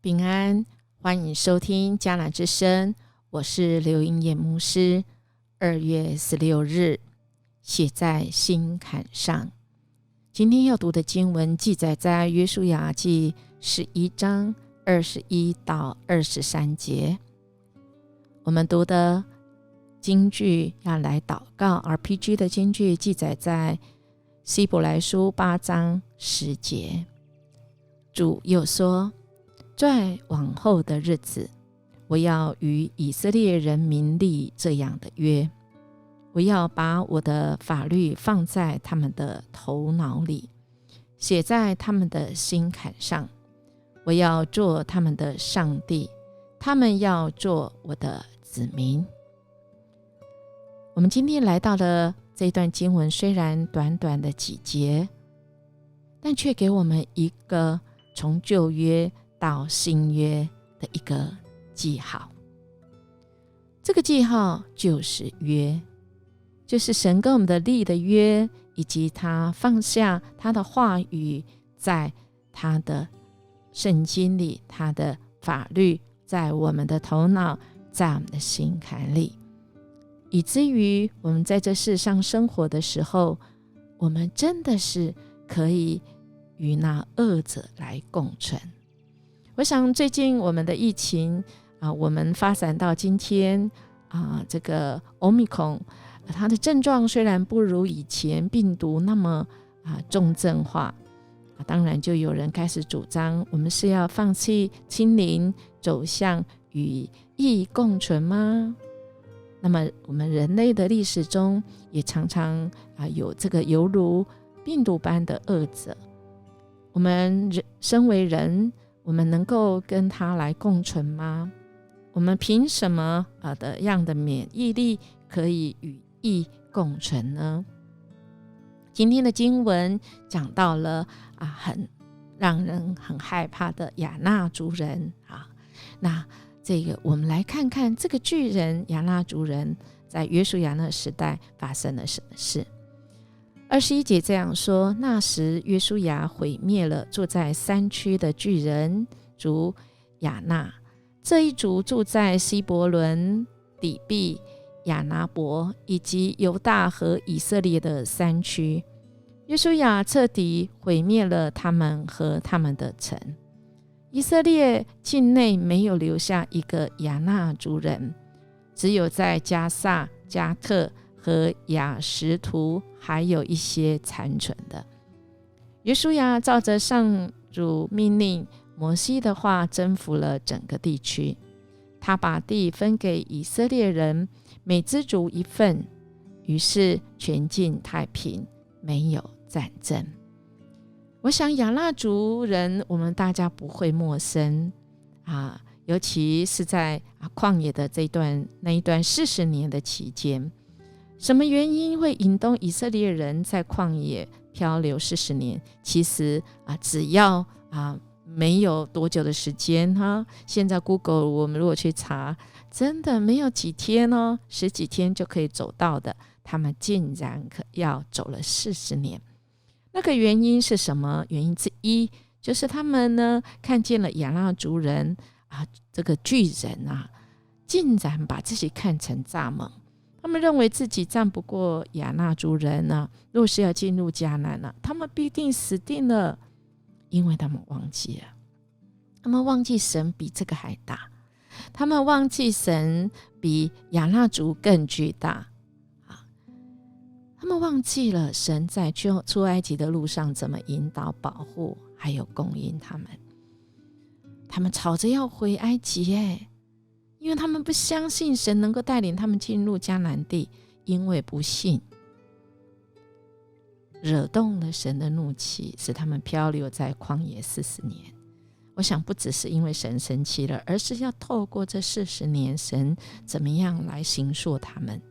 平安，欢迎收听迦南之声，我是刘英燕牧师。2月16日，写在心坎上。今天要读的经文记载在约书亚记11章21到23节。我们读的金句要来祷告 RPG 的金句记载在希伯来书8章10节。主又说，在往后的日子，我要与以色列人民立这样的约，我要把我的法律放在他们的头脑里，写在他们的心坎上。我要做他们的上帝，他们要做我的子民。我们今天来到了这段经文，虽然短短的几节，但却给我们一个从旧约到新约的一个记号。这个记号就是约，就是神跟我们的立的约，以及他放下他的话语在他的圣经里，他的法律在我们的头脑，在我们的心坎里，以至于我们在这世上生活的时候，我们真的是可以与那恶者来共存。我想最近我们的疫情我们发展到今天这个 Omicron， 它的症状虽然不如以前病毒那么重症化，当然就有人开始主张我们是要放弃清零，走向与疫共存吗？那么我们人类的历史中也常常有这个犹如病毒般的恶者，我们身为人，我们能够跟他来共存吗？我们凭什么的样的免疫力可以与疫共存呢？今天的经文讲到了很让人很害怕的亚衲族人那这个我们来看看这个巨人亚衲族人在约书亚那时代发生了什么事。21节这样说，那时约书亚毁灭了住在山区的巨人族亚衲，这一族住在希伯伦、底比、亚拿伯以及犹大和以色列的山区。约书亚彻底毁灭了他们和他们的城，以色列境内没有留下一个亚衲族人，只有在加萨、加特和亚什图还有一些残存的。约书亚照着上主命令摩西的话，征服了整个地区。他把地分给以色列人，每支族一份，于是全境太平，没有战争。我想亚衲族人我们大家不会陌生尤其是在旷野的那一段40年的期间，什么原因会引动以色列人在旷野漂流40年？其实只要没有多久的时间现在 Google 我们如果去查，真的没有几天10几天就可以走到的，他们竟然要走了40年。那个原因是什么？原因之一就是他们呢看见了亚衲族人这个巨人竟然把自己看成蚱蜢，他们认为自己战不过亚衲族人若是要进入迦南他们必定死定了，因为他们忘记了，他们忘记神比这个还大，他们忘记神比亚衲族更巨大他们忘记了神在出埃及的路上怎么引导、保护还有供应他们。他们吵着要回埃及因为他们不相信神能够带领他们进入迦南地，因为不信惹动了神的怒气，使他们漂流在旷野40年。我想不只是因为神生气了，而是要透过这40年，神怎么样来形塑他们，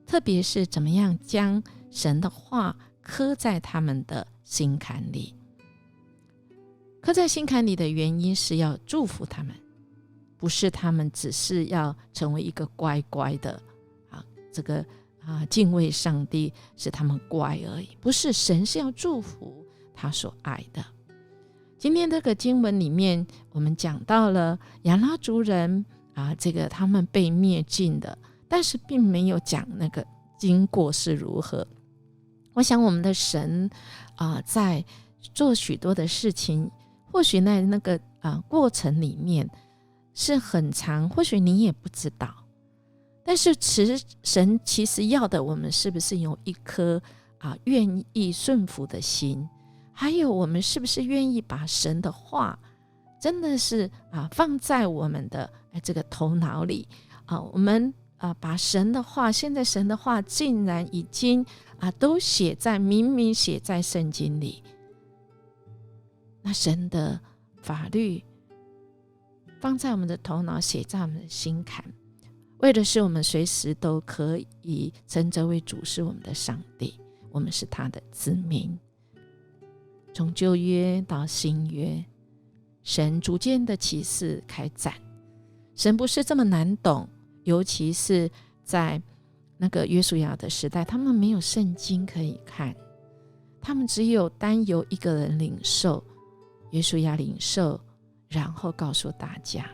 特别是怎么样将神的话刻在他们的心坎里。刻在心坎里的原因是要祝福他们，不是他们只是要成为一个乖乖的这个敬畏上帝使他们乖而已，不是，神是要祝福他所爱的。今天这个经文里面，我们讲到了亚拉族人这个他们被灭尽的，但是并没有讲那个经过是如何。我想我们的神在做许多的事情，或许在那个过程里面是很长，或许你也不知道，但是神其实要的我们是不是有一颗愿意顺服的心，还有我们是不是愿意把神的话真的是放在我们的这个头脑里我们把神的话，现在神的话竟然已经都明明写在圣经里。那神的法律放在我们的头脑，写在我们的心坎，为的是我们随时都可以称这位主是我们的上帝，我们是他的子民。从旧约到新约，神逐渐的启示开展，神不是这么难懂，尤其是在那个约书亚的时代，他们没有圣经可以看，他们只有单由一个人领受，约书亚领受，然后告诉大家。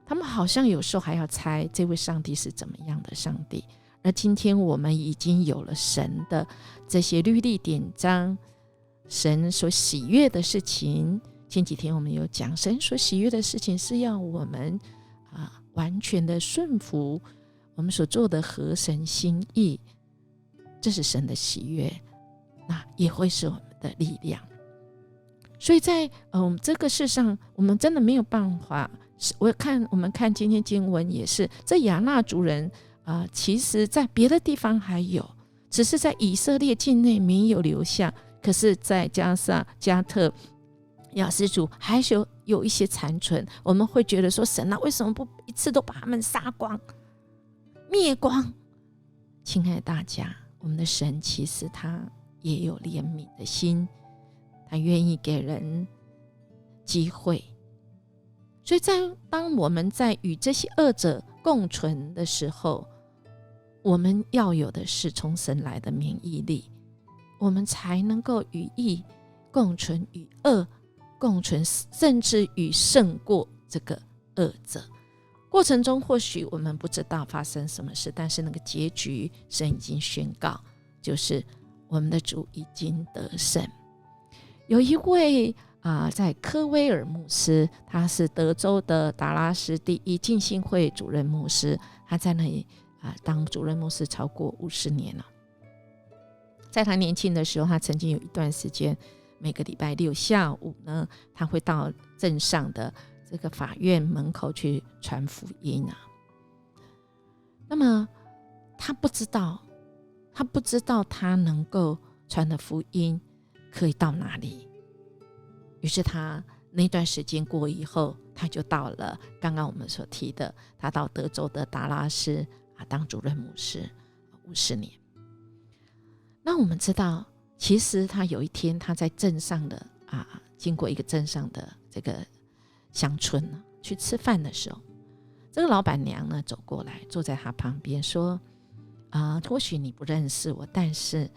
他们好像有时候还要猜这位上帝是怎么样的上帝。而今天我们已经有了神的这些律例典章，神所喜悦的事情，前几天我们有讲，神所喜悦的事情是要我们完全的顺服，我们所做的合神心意，这是神的喜悦，那也会是我们的力量。所以在这个世上，我们真的没有办法。我们看今天经文也是，这亚衲族人其实在别的地方还有，只是在以色列境内没有留下，可是在加萨、加特、亚斯族还有一些残存。我们会觉得说，神为什么不一次都把他们杀光、灭光？亲爱的大家，我们的神其实他也有怜悯的心，他愿意给人机会。所以当我们在与这些恶者共存的时候，我们要有的是从神来的免疫力，我们才能够与义共存，与恶共存，甚至与胜过这个恶者。过程中或许我们不知道发生什么事，但是那个结局神已经宣告，就是我们的主已经得胜。有一位在科威尔牧师，他是德州的达拉斯第一浸信会主任牧师，他在那里当主任牧师超过50年了。在他年轻的时候，他曾经有一段时间，每个礼拜六下午呢，他会到镇上的这个法院门口去传福音那么他不知道他能够传的福音可以到哪里。于是他那段时间过以后，他就到了刚刚我们所提的，他到德州的达拉斯当主任牧师50年。那我们知道，其实他有一天他在镇上的经过一个镇上的这个乡村去吃饭的时候，这个老板娘呢走过来，坐在他旁边说或许你不认识我，但是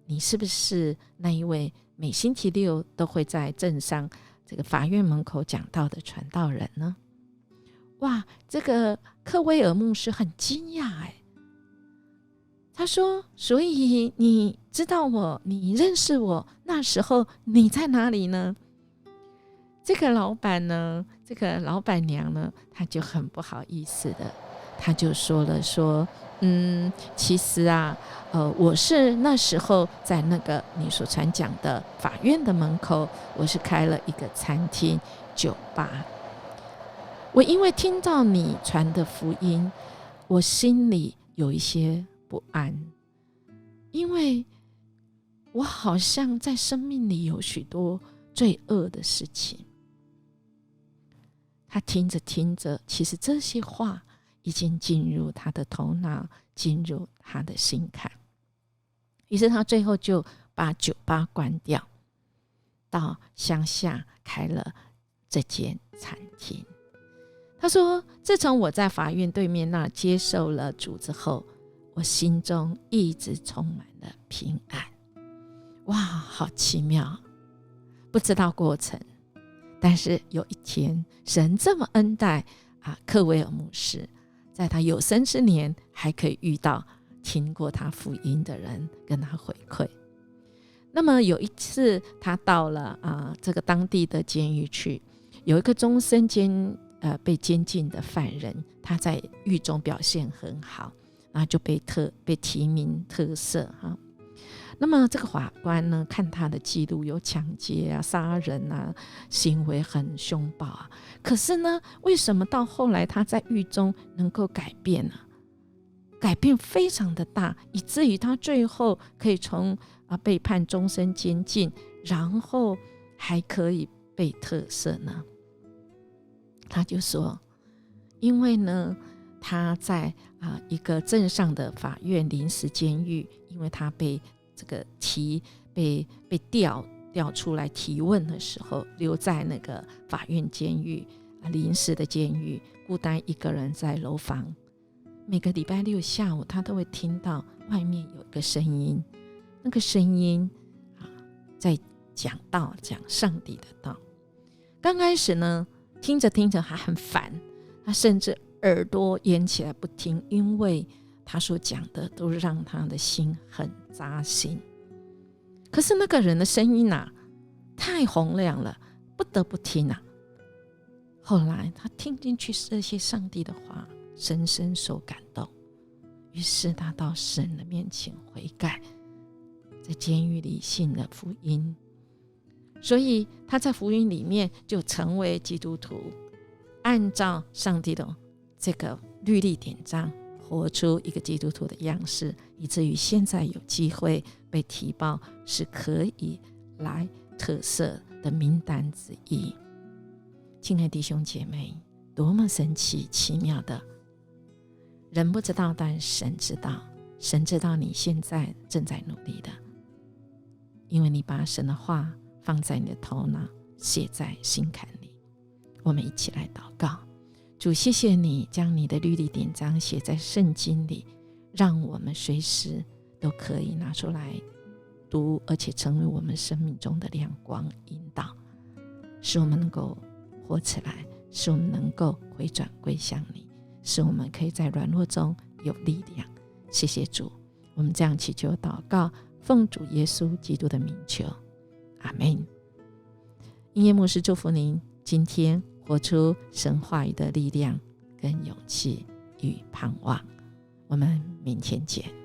你是不是那一位每星期六都会在镇上这个法院门口讲道的传道人呢？哇，这个克威尔牧师很惊讶他说，所以你知道我，你认识我，那时候你在哪里呢？这个老板呢，这个老板娘呢，她就很不好意思的，她就说了其实我是那时候在那个你所传讲的法院的门口，我是开了一个餐厅酒吧。我因为听到你传的福音，我心里有一些不安，因为我好像在生命里有许多罪恶的事情。他听着听着，其实这些话已经进入他的头脑，进入他的心坎。于是他最后就把酒吧关掉，到乡下开了这间餐厅。他说，自从我在法院对面那接受了主之后，我心中一直充满了平安。哇，好奇妙！不知道过程。但是有一天，神这么恩待克维尔牧师，在他有生之年还可以遇到听过他福音的人跟他回馈。那么有一次他到了这个当地的监狱去，有一个终身被监禁的犯人，他在狱中表现很好，然后就被提名特赦那么这个法官呢，看他的记录有抢劫杀人行为很凶暴可是呢，为什么到后来他在狱中能够改变呢？改变非常的大，以至于他最后可以从被判终身监禁，然后还可以被特赦呢？他就说，因为呢他在一个镇上的法院临时监狱，因为他被这个被调出来提问的时候，留在那个法院监狱临时的监狱，孤单一个人在楼房。每个礼拜六下午，他都会听到外面有一个声音，那个声音在讲道，讲上帝的道。刚开始呢，听着听着还很烦，他甚至耳朵掩起来不听，因为他所讲的都让他的心很扎心。可是那个人的声音太洪亮了，不得不听后来他听进去这些上帝的话，深深受感动，于是他到神的面前悔改，在监狱里信了福音。所以他在福音里面就成为基督徒，按照上帝的这个律例典章活出一个基督徒的样式，以至于现在有机会被提报是可以来特赦的名单之一。亲爱的弟兄姐妹，多么神奇奇妙的，人不知道，但神知道。神知道你现在正在努力的，因为你把神的话放在你的头脑，写在心坎里。我们一起来祷告。主，谢谢你将你的律例典章写在圣经里，让我们随时都可以拿出来读，而且成为我们生命中的亮光引导，使我们能够活起来，使我们能够回转归向你，使我们可以在软弱中有力量。谢谢主，我们这样祈求祷告，奉主耶稣基督的名求，阿们。音乐牧师祝福您今天活出神话语的力量跟勇气与盼望。我们明天见。